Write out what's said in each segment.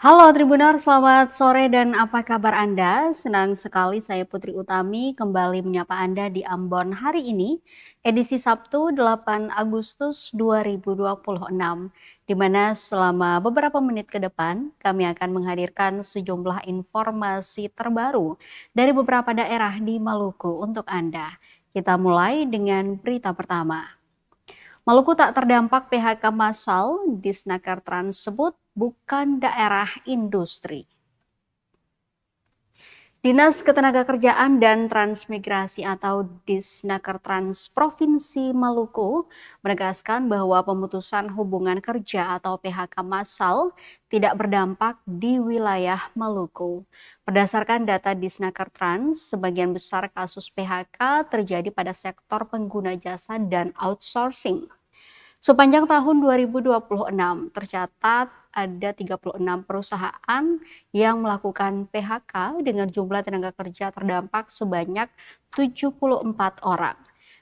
Halo Tribuners, selamat sore dan apa kabar Anda? Senang sekali saya Putri Utami kembali menyapa Anda di Ambon hari ini, edisi Sabtu 8 Agustus 2026, di mana selama beberapa menit ke depan kami akan menghadirkan sejumlah informasi terbaru dari beberapa daerah di Maluku untuk Anda. Kita mulai dengan berita pertama. Maluku tak terdampak PHK massal, Disnaker Trans sebut bukan daerah industri. Dinas Ketenagakerjaan dan Transmigrasi atau Disnaker Trans Provinsi Maluku menegaskan bahwa pemutusan hubungan kerja atau PHK massal tidak berdampak di wilayah Maluku. Berdasarkan data Disnaker Trans, sebagian besar kasus PHK terjadi pada sektor pengguna jasa dan outsourcing. Sepanjang tahun 2026 tercatat ada 36 perusahaan yang melakukan PHK dengan jumlah tenaga kerja terdampak sebanyak 74 orang.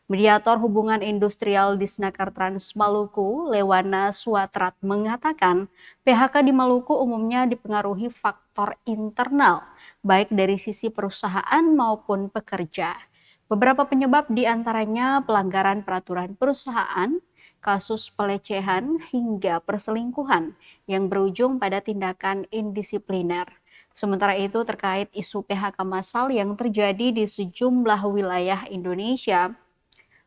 Mediator Hubungan Industrial Disnaker Trans Maluku, Lewana Suatrat mengatakan PHK di Maluku umumnya dipengaruhi faktor internal, baik dari sisi perusahaan maupun pekerja. Beberapa penyebab diantaranya pelanggaran peraturan perusahaan, kasus pelecehan hingga perselingkuhan yang berujung pada tindakan indisipliner. Sementara itu terkait isu PHK massal yang terjadi di sejumlah wilayah Indonesia,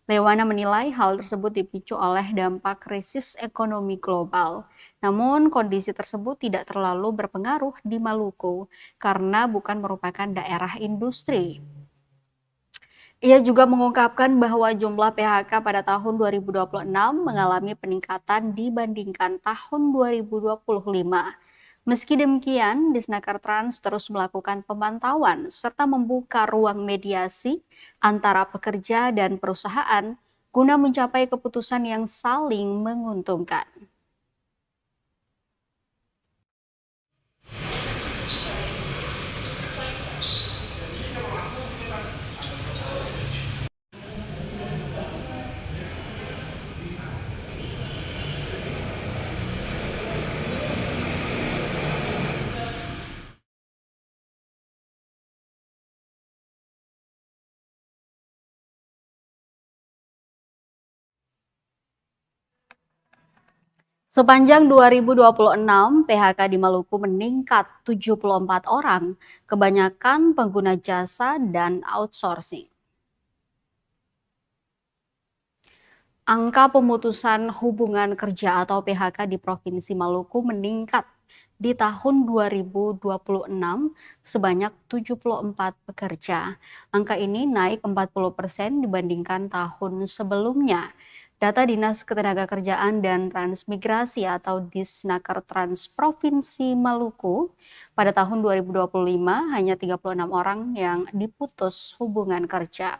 Lewana menilai hal tersebut dipicu oleh dampak krisis ekonomi global. Namun kondisi tersebut tidak terlalu berpengaruh di Maluku karena bukan merupakan daerah industri. Ia juga mengungkapkan bahwa jumlah PHK pada tahun 2026 mengalami peningkatan dibandingkan tahun 2025. Meski demikian, Disnaker Trans terus melakukan pemantauan serta membuka ruang mediasi antara pekerja dan perusahaan guna mencapai keputusan yang saling menguntungkan. Sepanjang 2026, PHK di Maluku meningkat 74 orang, kebanyakan pengguna jasa dan outsourcing. Angka pemutusan hubungan kerja atau PHK di Provinsi Maluku meningkat di tahun 2026 sebanyak 74 pekerja. Angka ini naik 40% dibandingkan tahun sebelumnya. Data Dinas Ketenagakerjaan dan Transmigrasi atau Disnaker Trans Provinsi Maluku pada tahun 2025 hanya 36 orang yang diputus hubungan kerja.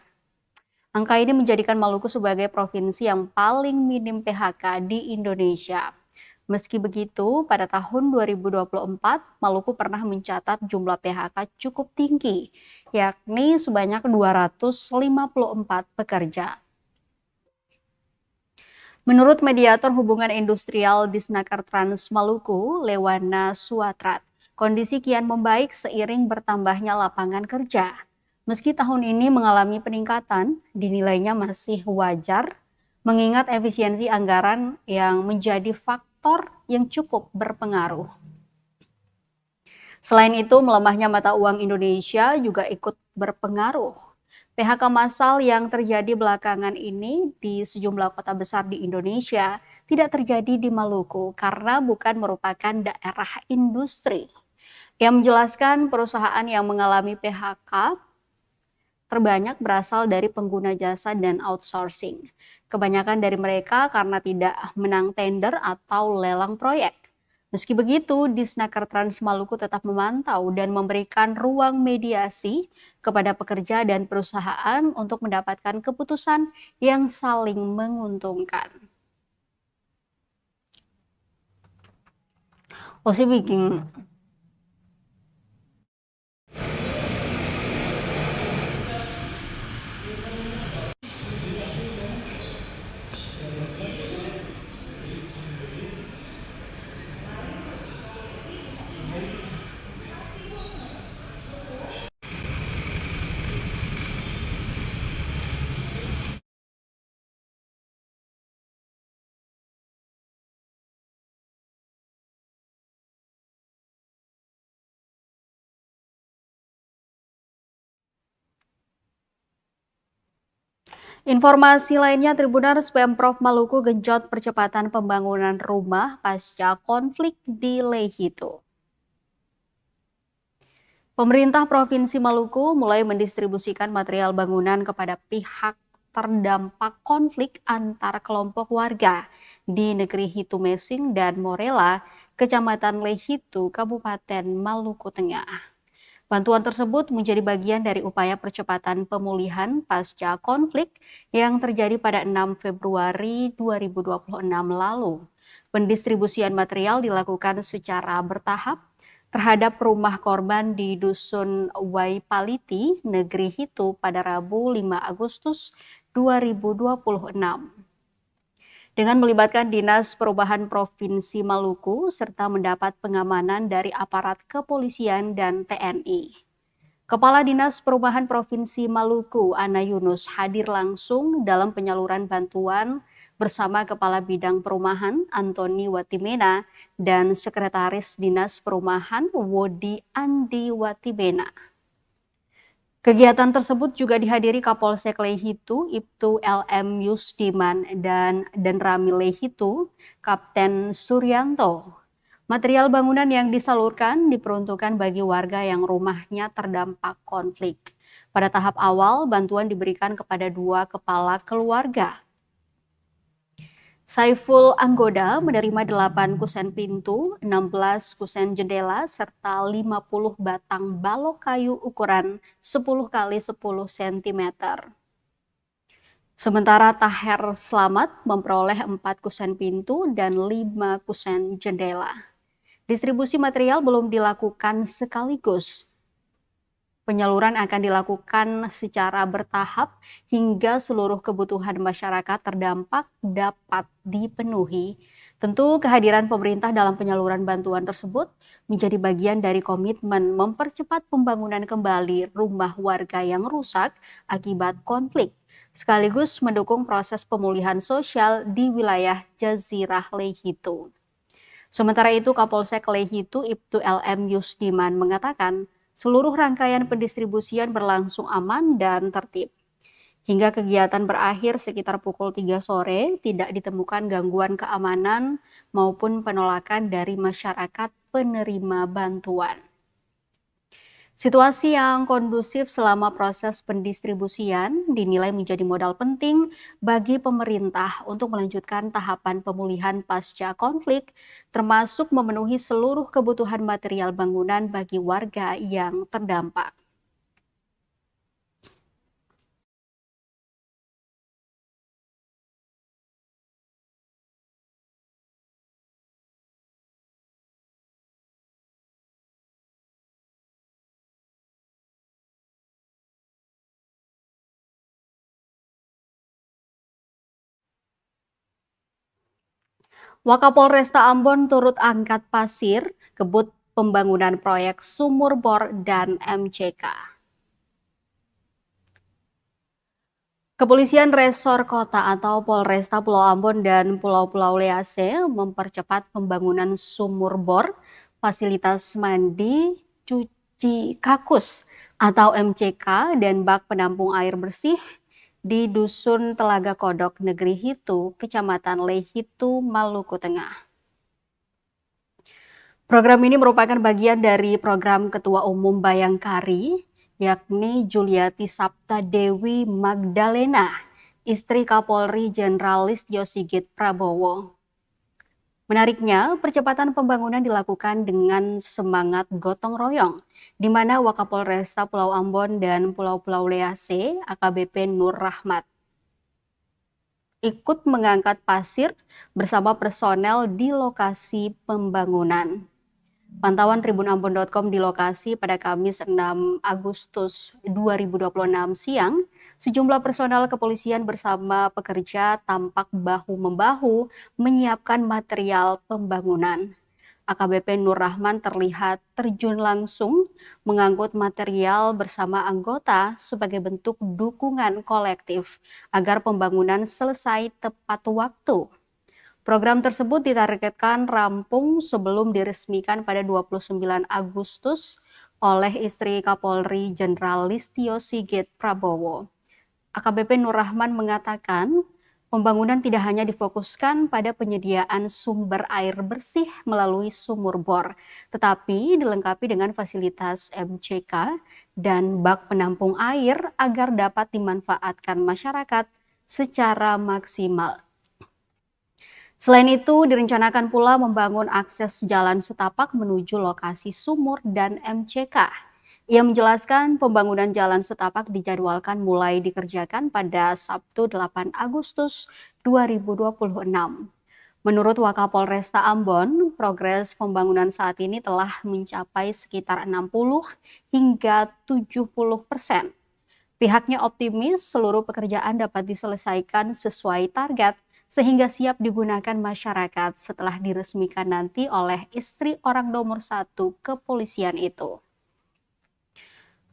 Angka ini menjadikan Maluku sebagai provinsi yang paling minim PHK di Indonesia. Meski begitu, pada tahun 2024, Maluku pernah mencatat jumlah PHK cukup tinggi, yakni sebanyak 254 pekerja. Menurut Mediator Hubungan Industrial Disnaker Trans Maluku, Lewana Suatrat, kondisi kian membaik seiring bertambahnya lapangan kerja. Meski tahun ini mengalami peningkatan, dinilainya masih wajar mengingat efisiensi anggaran yang menjadi faktor yang cukup berpengaruh. Selain itu, melemahnya mata uang Indonesia juga ikut berpengaruh. PHK massal yang terjadi belakangan ini di sejumlah kota besar di Indonesia tidak terjadi di Maluku karena bukan merupakan daerah industri. Ia menjelaskan perusahaan yang mengalami PHK terbanyak berasal dari pengguna jasa dan outsourcing. Kebanyakan dari mereka karena tidak menang tender atau lelang proyek. Meski begitu, Disnaker Trans Maluku tetap memantau dan memberikan ruang mediasi kepada pekerja dan perusahaan untuk mendapatkan keputusan yang saling menguntungkan. Oh sih bikin Informasi lainnya, Tribunars Pemprov Maluku genjot percepatan pembangunan rumah pasca konflik di Lehito. Pemerintah Provinsi Maluku mulai mendistribusikan material bangunan kepada pihak terdampak konflik antar kelompok warga di negeri Hitu-Mesing dan Morela, Kecamatan Lehitu, Kabupaten Maluku Tengah. Bantuan tersebut menjadi bagian dari upaya percepatan pemulihan pasca konflik yang terjadi pada 6 Februari 2026 lalu. Pendistribusian material dilakukan secara bertahap terhadap rumah korban di Dusun Waipaliti, Negeri Hitu pada Rabu 5 Agustus 2026. Dengan melibatkan Dinas Perubahan Provinsi Maluku serta mendapat pengamanan dari aparat kepolisian dan TNI. Kepala Dinas Perubahan Provinsi Maluku, Ana Yunus, hadir langsung dalam penyaluran bantuan bersama Kepala Bidang Perumahan, Antoni Watimena, dan Sekretaris Dinas Perumahan, Wodi Andi Watimena. Kegiatan tersebut juga dihadiri Kapolsek Lehitu, Ibtu LM Yusdiman, dan Ramil Lehitu, Kapten Suryanto. Material bangunan yang disalurkan diperuntukkan bagi warga yang rumahnya terdampak konflik. Pada tahap awal, bantuan diberikan kepada 2 kepala keluarga. Saiful Anggoda menerima 8 kusen pintu, 16 kusen jendela, serta 50 batang balok kayu ukuran 10 x 10 cm. Sementara Taher Slamet memperoleh 4 kusen pintu dan 5 kusen jendela. Distribusi material belum dilakukan sekaligus. Penyaluran akan dilakukan secara bertahap hingga seluruh kebutuhan masyarakat terdampak dapat dipenuhi. Tentu kehadiran pemerintah dalam penyaluran bantuan tersebut menjadi bagian dari komitmen mempercepat pembangunan kembali rumah warga yang rusak akibat konflik, sekaligus mendukung proses pemulihan sosial di wilayah Jazirah Lehitu. Sementara itu, Kapolsek Lehitu Ibtu LM Yusdiman mengatakan, seluruh rangkaian pendistribusian berlangsung aman dan tertib. Hingga kegiatan berakhir sekitar pukul 3 sore, tidak ditemukan gangguan keamanan maupun penolakan dari masyarakat penerima bantuan. Situasi yang kondusif selama proses pendistribusian dinilai menjadi modal penting bagi pemerintah untuk melanjutkan tahapan pemulihan pasca konflik, termasuk memenuhi seluruh kebutuhan material bangunan bagi warga yang terdampak. Wakapolresta Ambon turut angkat pasir kebut pembangunan proyek sumur bor dan MCK. Kepolisian Resor Kota atau Polresta Pulau Ambon dan Pulau-Pulau Lease mempercepat pembangunan sumur bor, fasilitas mandi, cuci kakus atau MCK dan bak penampung air bersih di Dusun Telaga Kodok, Negeri Hitu, Kecamatan Lehitu, Maluku Tengah. Program ini merupakan bagian dari program Ketua Umum Bayangkari, yakni Juliati Sapta Dewi Magdalena, istri Kapolri Jenderal Listio Sigit Prabowo. Menariknya, percepatan pembangunan dilakukan dengan semangat gotong royong, di mana Wakapolresta Pulau Ambon dan Pulau-Pulau Lease, AKBP Nur Rahmat, ikut mengangkat pasir bersama personel di lokasi pembangunan. Pantauan tribunambon.com di lokasi pada Kamis 6 Agustus 2026 siang, sejumlah personel kepolisian bersama pekerja tampak bahu-membahu menyiapkan material pembangunan. AKBP Nur Rahman terlihat terjun langsung mengangkut material bersama anggota sebagai bentuk dukungan kolektif agar pembangunan selesai tepat waktu. Program tersebut ditargetkan rampung sebelum diresmikan pada 29 Agustus oleh istri Kapolri Jenderal Listio Sigit Prabowo. AKBP Nur Rahman mengatakan, pembangunan tidak hanya difokuskan pada penyediaan sumber air bersih melalui sumur bor, tetapi dilengkapi dengan fasilitas MCK dan bak penampung air agar dapat dimanfaatkan masyarakat secara maksimal. Selain itu, direncanakan pula membangun akses jalan setapak menuju lokasi sumur dan MCK. Ia menjelaskan pembangunan jalan setapak dijadwalkan mulai dikerjakan pada Sabtu 8 Agustus 2026. Menurut Wakapolresta Ambon, progres pembangunan saat ini telah mencapai sekitar 60 hingga 70%. Pihaknya optimis seluruh pekerjaan dapat diselesaikan sesuai target sehingga siap digunakan masyarakat setelah diresmikan nanti oleh istri orang nomor 1 kepolisian itu.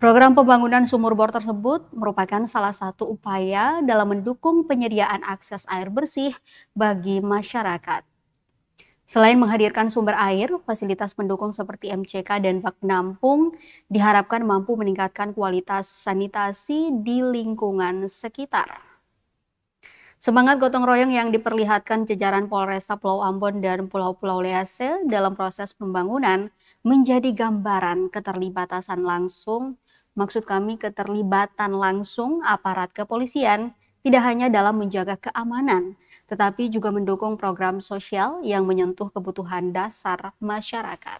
Program pembangunan sumur bor tersebut merupakan salah satu upaya dalam mendukung penyediaan akses air bersih bagi masyarakat. Selain menghadirkan sumber air, fasilitas pendukung seperti MCK dan bak penampung diharapkan mampu meningkatkan kualitas sanitasi di lingkungan sekitar. Semangat gotong royong yang diperlihatkan jajaran Polresta Pulau Ambon dan Pulau-Pulau Lease dalam proses pembangunan menjadi gambaran keterlibatan langsung aparat kepolisian tidak hanya dalam menjaga keamanan, tetapi juga mendukung program sosial yang menyentuh kebutuhan dasar masyarakat.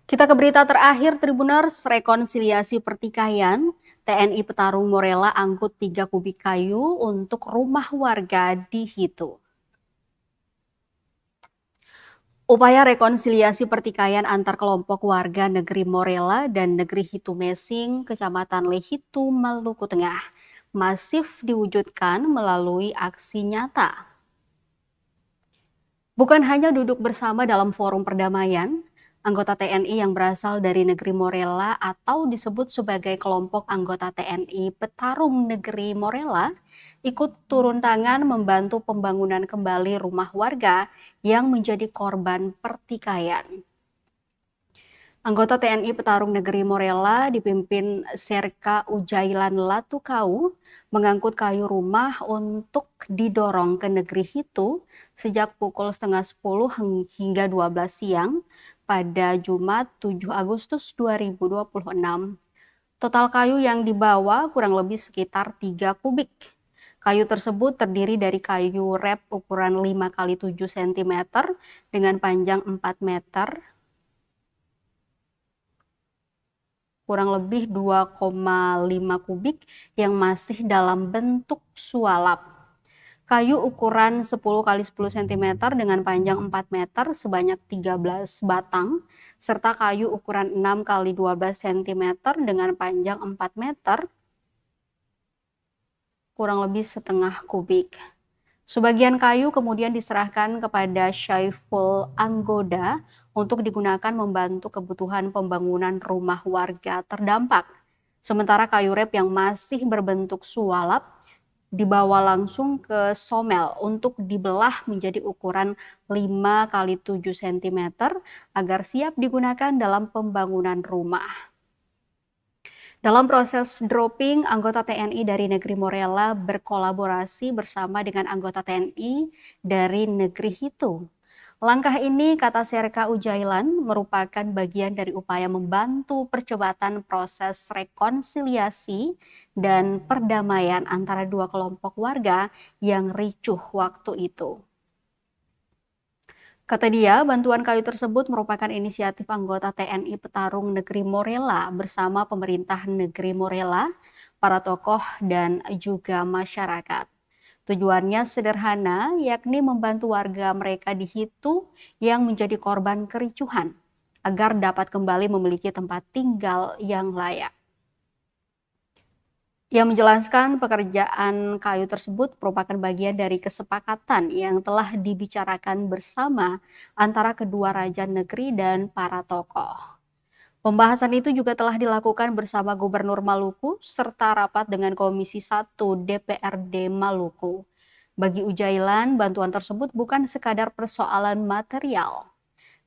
Kita ke berita terakhir, Tribuners. Rekonsiliasi pertikaian, TNI Petarung Morela angkut 3 kubik kayu untuk rumah warga di Hitu. Upaya rekonsiliasi pertikaian antar kelompok warga negeri Morela dan negeri Hitu Mesing, Kecamatan Lehitu, Maluku Tengah, masif diwujudkan melalui aksi nyata. Bukan hanya duduk bersama dalam forum perdamaian, anggota TNI yang berasal dari negeri Morela atau disebut sebagai kelompok anggota TNI Petarung Negeri Morela ikut turun tangan membantu pembangunan kembali rumah warga yang menjadi korban pertikaian. Anggota TNI Petarung Negeri Morela dipimpin Serka Ujailan Latukau mengangkut kayu rumah untuk didorong ke negeri Hitu sejak pukul 9:30 hingga 12 siang pada Jumat 7 Agustus 2026. Total kayu yang dibawa kurang lebih sekitar 3 kubik. Kayu tersebut terdiri dari kayu rep ukuran 5 x 7 cm dengan panjang 4 meter, kurang lebih 2,5 kubik yang masih dalam bentuk sualap. Kayu ukuran 10 x 10 cm dengan panjang 4 meter sebanyak 13 batang, serta kayu ukuran 6 x 12 cm dengan panjang 4 meter, kurang lebih setengah kubik. Sebagian kayu kemudian diserahkan kepada Syaiful Anggoda untuk digunakan membantu kebutuhan pembangunan rumah warga terdampak. Sementara kayu rep yang masih berbentuk sualap dibawa langsung ke Somel untuk dibelah menjadi ukuran 5 x 7 cm agar siap digunakan dalam pembangunan rumah. Dalam proses dropping, anggota TNI dari negeri Morela berkolaborasi bersama dengan anggota TNI dari negeri Hitu. Langkah ini, kata Serka Ujailan, merupakan bagian dari upaya membantu percepatan proses rekonsiliasi dan perdamaian antara dua kelompok warga yang ricuh waktu itu. Kata dia, bantuan kayu tersebut merupakan inisiatif anggota TNI Petarung Negeri Morela bersama pemerintah negeri Morela, para tokoh, dan juga masyarakat. Tujuannya sederhana, yakni membantu warga mereka di Hitu yang menjadi korban kericuhan. agar dapat kembali memiliki tempat tinggal yang layak. Ia menjelaskan pekerjaan kayu tersebut merupakan bagian dari kesepakatan yang telah dibicarakan bersama antara kedua raja negeri dan para tokoh. Pembahasan itu juga telah dilakukan bersama Gubernur Maluku serta rapat dengan Komisi 1 DPRD Maluku. Bagi Ujailan, bantuan tersebut bukan sekadar persoalan material.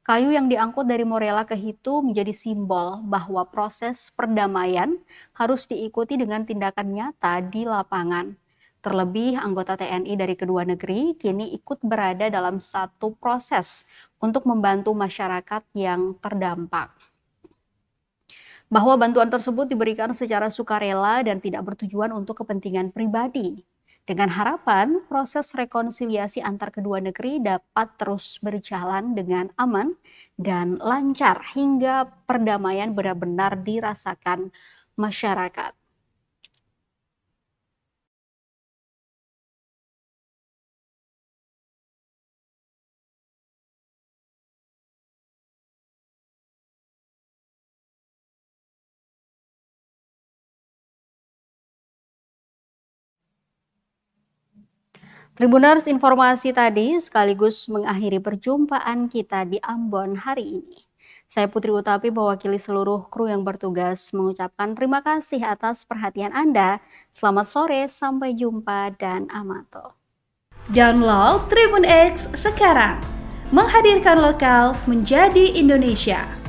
Kayu yang diangkut dari Morella ke Hitu menjadi simbol bahwa proses perdamaian harus diikuti dengan tindakan nyata di lapangan. Terlebih, anggota TNI dari kedua negeri kini ikut berada dalam satu proses untuk membantu masyarakat yang terdampak. Bahwa bantuan tersebut diberikan secara sukarela dan tidak bertujuan untuk kepentingan pribadi. Dengan harapan proses rekonsiliasi antar kedua negeri dapat terus berjalan dengan aman dan lancar hingga perdamaian benar-benar dirasakan masyarakat. Tribuners, informasi tadi sekaligus mengakhiri perjumpaan kita di Ambon hari ini. Saya Putri Utapi mewakili seluruh kru yang bertugas mengucapkan terima kasih atas perhatian Anda. Selamat sore, sampai jumpa dan amato. Download Tribun X sekarang, menghadirkan lokal menjadi Indonesia.